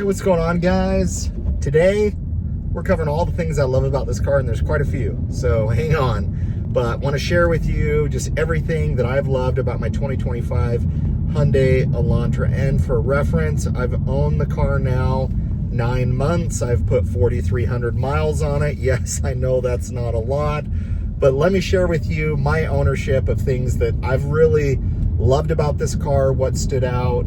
What's going on, guys? Today we're covering all the things I love about this car, and there's quite a few, so hang on. But I want to share with you just everything that I've loved about my 2025 Hyundai Elantra N. For reference, I've owned the car now 9 months. I've put 4,300 miles on it. Yes, I know that's not a lot, but let me share with you my ownership of things that I've really loved about this car, what stood out.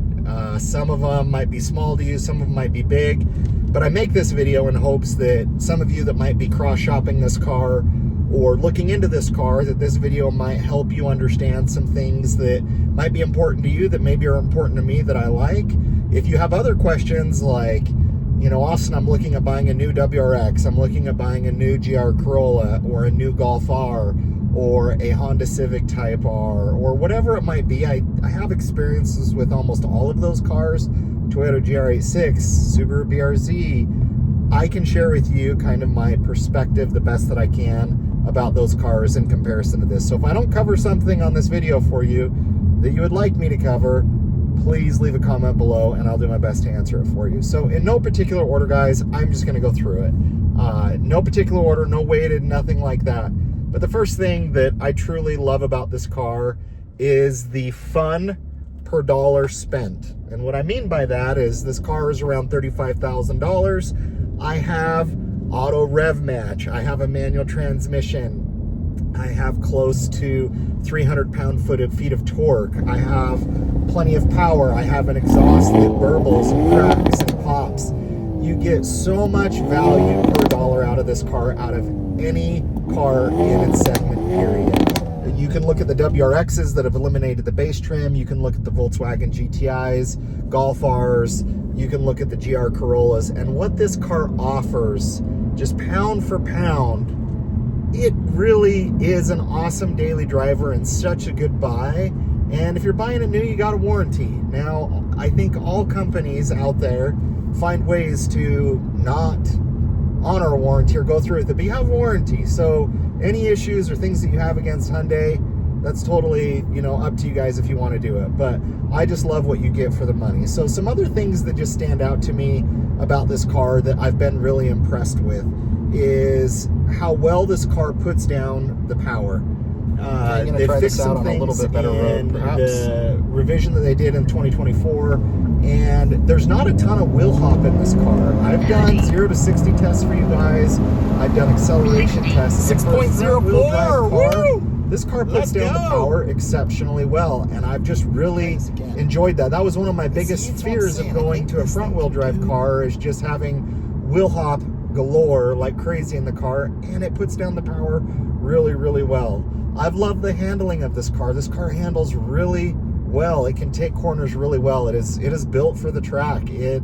Some of them might be small to you, some of them might be big, but I make this video in hopes that some of you that might be cross-shopping this car or looking into this car, that this video might help you understand some things that might be important to you, that maybe are important to me, that I like. If you have other questions like, you know, Austin, I'm looking at buying a new WRX, I'm looking at buying a new GR Corolla or a new Golf R or a Honda Civic Type R or whatever it might be. I have experiences with almost all of those cars, Toyota GR86, Subaru BRZ. I can share with you kind of my perspective the best that I can about those cars in comparison to this. So if I don't cover something on this video for you that you would like me to cover, please leave a comment below and I'll do my best to answer it for you. So in no particular order, guys, I'm just gonna go through it. No particular order, no weighted, nothing like that. But the first thing that I truly love about this car is the fun per dollar spent. And what I mean by that is this car is around $35,000. I have auto rev match. I have a manual transmission. I have close to 300 pound-feet of torque. I have plenty of power. I have an exhaust that burbles and cracks and pops. You get so much value per dollar out of this car, out of any car in its segment, period. You can look at the WRXs that have eliminated the base trim. You can look at the Volkswagen GTIs, Golf Rs. You can look at the GR Corollas. And what this car offers, just pound for pound, it really is an awesome daily driver and such a good buy. And if you're buying it new, you got a warranty. Now, I think all companies out there find ways to not honor a warranty or go through it, but you have a warranty. So any issues or things that you have against Hyundai, that's totally, you know, up to you guys if you want to do it. But I just love what you get for the money. So some other things that just stand out to me about this car that I've been really impressed with is how well this car puts down the power. They fixed some things a little bit better in the revision that they did in 2024, and there's not a ton of wheel hop in this car. I've done 0 to 60 tests for you guys. I've done acceleration tests. 6.04. Woo! This car puts down the power exceptionally well, and I've just really enjoyed that. That was one of my biggest fears of going to a front-wheel drive car, is just having wheel hop galore like crazy in the car, and it puts down the power really, really well. I've loved the handling of this car. This car handles really well. It can take corners really well. It is built for the track. It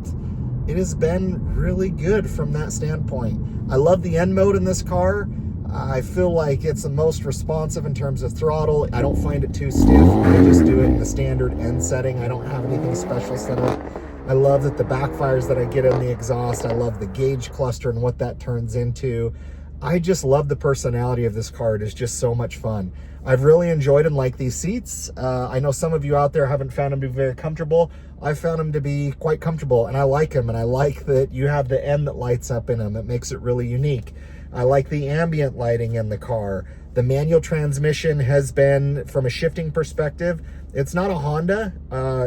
has been really good from that standpoint. I love the N mode in this car. I feel like it's the most responsive in terms of throttle. I don't find it too stiff. I just do it in the standard N setting. I don't have anything special set up. I love that the backfires that I get in the exhaust. I love the gauge cluster and what that turns into. I just love the personality of this car. It is just so much fun. I've really enjoyed and liked these seats. I know some of you out there haven't found them to be very comfortable. I've found them to be quite comfortable, and I like them, and I like that you have the N that lights up in them. It makes it really unique. I like the ambient lighting in the car. The manual transmission has been, from a shifting perspective, it's not a Honda.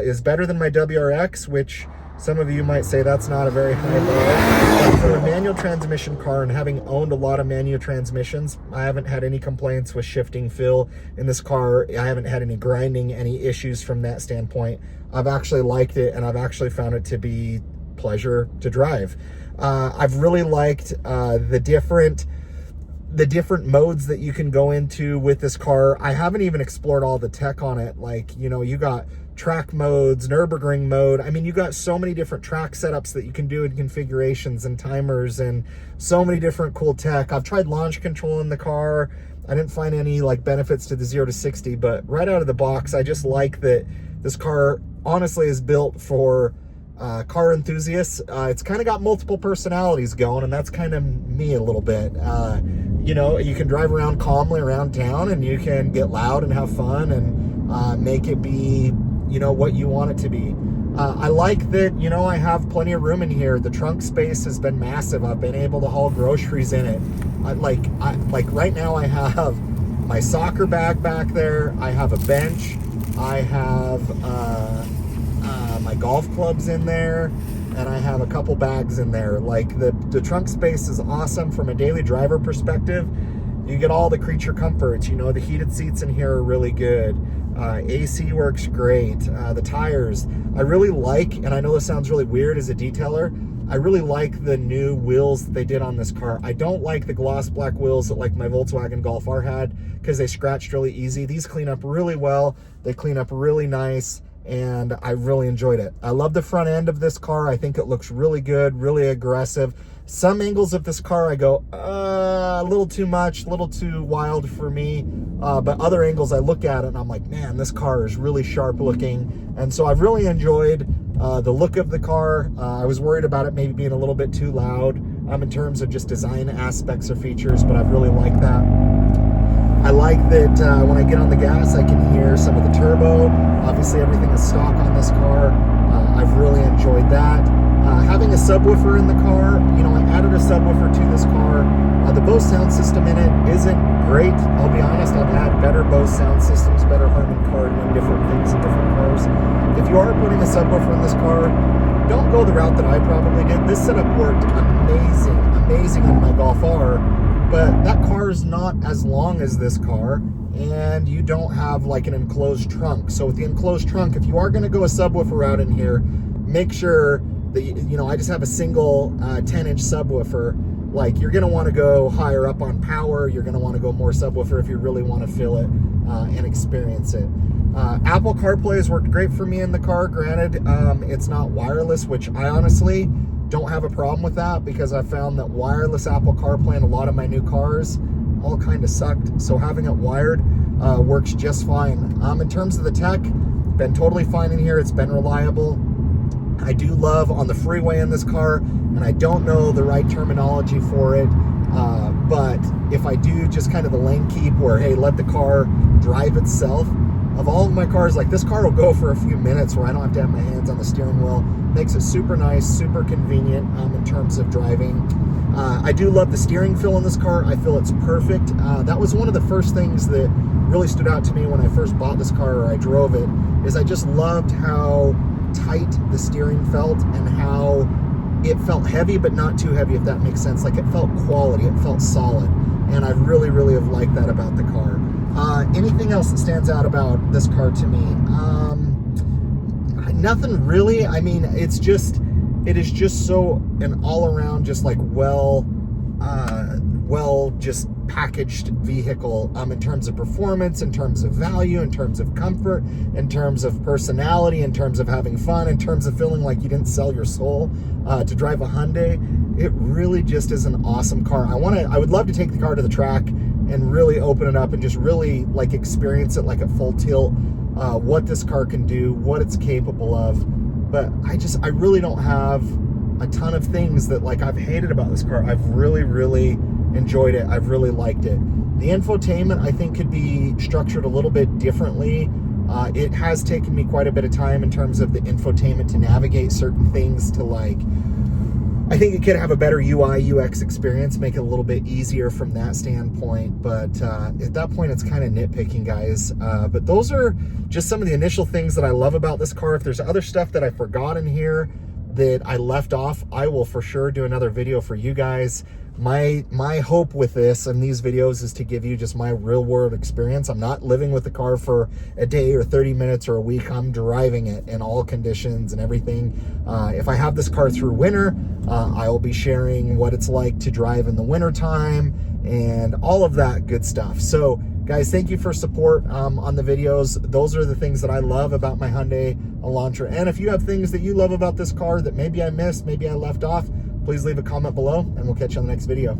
Is better than my WRX, which some of you might say that's not a very high bar. But for a manual transmission car, and having owned a lot of manual transmissions, I haven't had any complaints with shifting feel in this car. I haven't had any grinding, any issues from that standpoint. I've actually liked it, and I've actually found it to be pleasure to drive. I've really liked the different modes that you can go into with this car. I haven't even explored all the tech on it. Like, you know, you got track modes, Nürburgring mode. I mean, you got so many different track setups that you can do in configurations and timers and so many different cool tech. I've tried launch control in the car. I didn't find any like benefits to the 0 to 60, but right out of the box, I just like that this car honestly is built for car enthusiasts. It's kind of got multiple personalities going, and that's kind of me a little bit. You know, you can drive around calmly around town, and you can get loud and have fun and make it be, you know, what you want it to be. I like that, you know, I have plenty of room in here. The trunk space has been massive. I've been able to haul groceries in it. Like right now I have my soccer bag back there. I have a bench. I have my golf clubs in there, and I have a couple bags in there. Like the trunk space is awesome from a daily driver perspective. You get all the creature comforts. You know, the heated seats in here are really good. AC works great. The tires, I really like, and I know this sounds really weird as a detailer, I really like the new wheels that they did on this car. I don't like the gloss black wheels that like my Volkswagen Golf R had, because they scratched really easy. These clean up really well. They clean up really nice, and I really enjoyed it. I love the front end of this car. I think it looks really good, really aggressive. Some angles of this car I go, a little too much, a little too wild for me. But other angles I look at it and I'm like, man, this car is really sharp looking. And so I've really enjoyed the look of the car. I was worried about it maybe being a little bit too loud in terms of just design aspects or features, but I've really liked that. I like that when I get on the gas, I can hear some of the turbo. Obviously, everything is stock on this car. I've really enjoyed that. Having a subwoofer in the car, you know, I added a subwoofer to this car. The Bose sound system in it isn't great. I'll be honest, I've had better Bose sound systems, better Harman Kardon, different things in different cars. If you are putting a subwoofer in this car, don't go the route that I probably did. This setup worked amazing in my Golf R, but that car is not as long as this car, and you don't have like an enclosed trunk. So with the enclosed trunk, if you are going to go a subwoofer route in here, make sure that, you know, I just have a single 10-inch subwoofer. Like, you're going to want to go higher up on power. You're going to want to go more subwoofer if you really want to feel it and experience it. Apple CarPlay has worked great for me in the car. Granted, it's not wireless, which I honestly don't have a problem with that, because I found that wireless Apple CarPlay in a lot of my new cars all kind of sucked. So having it wired works just fine. In terms of the tech, been totally fine in here. It's been reliable. I do love on the freeway in this car, and I don't know the right terminology for it, but if I do just kind of the lane keep where, hey, let the car drive itself, of all of my cars, like this car will go for a few minutes where I don't have to have my hands on the steering wheel. Makes it super nice, super convenient in terms of driving. I do love the steering feel in this car. I feel it's perfect. That was one of the first things that really stood out to me when I first bought this car, or I drove it, is I just loved how tight the steering felt and how it felt heavy but not too heavy, if that makes sense. Like, it felt quality, it felt solid, and I really have liked that about the car. Anything else that stands out about this car to me? Nothing really. I mean, it is just so an all-around just like well just packaged vehicle in terms of performance, in terms of value, in terms of comfort, in terms of personality, in terms of having fun, in terms of feeling like you didn't sell your soul to drive a Hyundai. It really just is an awesome car. I would love to take the car to the track and really open it up and just really like experience it like at full tilt, what this car can do, what it's capable of. But I really don't have a ton of things that like I've hated about this car. I've really enjoyed it. I've really liked it. The infotainment, I think, could be structured a little bit differently. It has taken me quite a bit of time in terms of the infotainment to navigate certain things, to like, I think it could have a better UI, UX experience, make it a little bit easier from that standpoint. But at that point, it's kind of nitpicking, guys. But those are just some of the initial things that I love about this car. If there's other stuff that I forgot in here that I left off, I will for sure do another video for you guys. My hope with this and these videos is to give you just my real world experience. I'm not living with the car for a day or 30 minutes or a week. I'm driving it in all conditions and everything. If I have this car through winter, I will be sharing what it's like to drive in the winter time and all of that good stuff. So guys, thank you for support on the videos. Those are the things that I love about my Hyundai Elantra. And if you have things that you love about this car that maybe I missed, maybe I left off, please leave a comment below, and we'll catch you on the next video.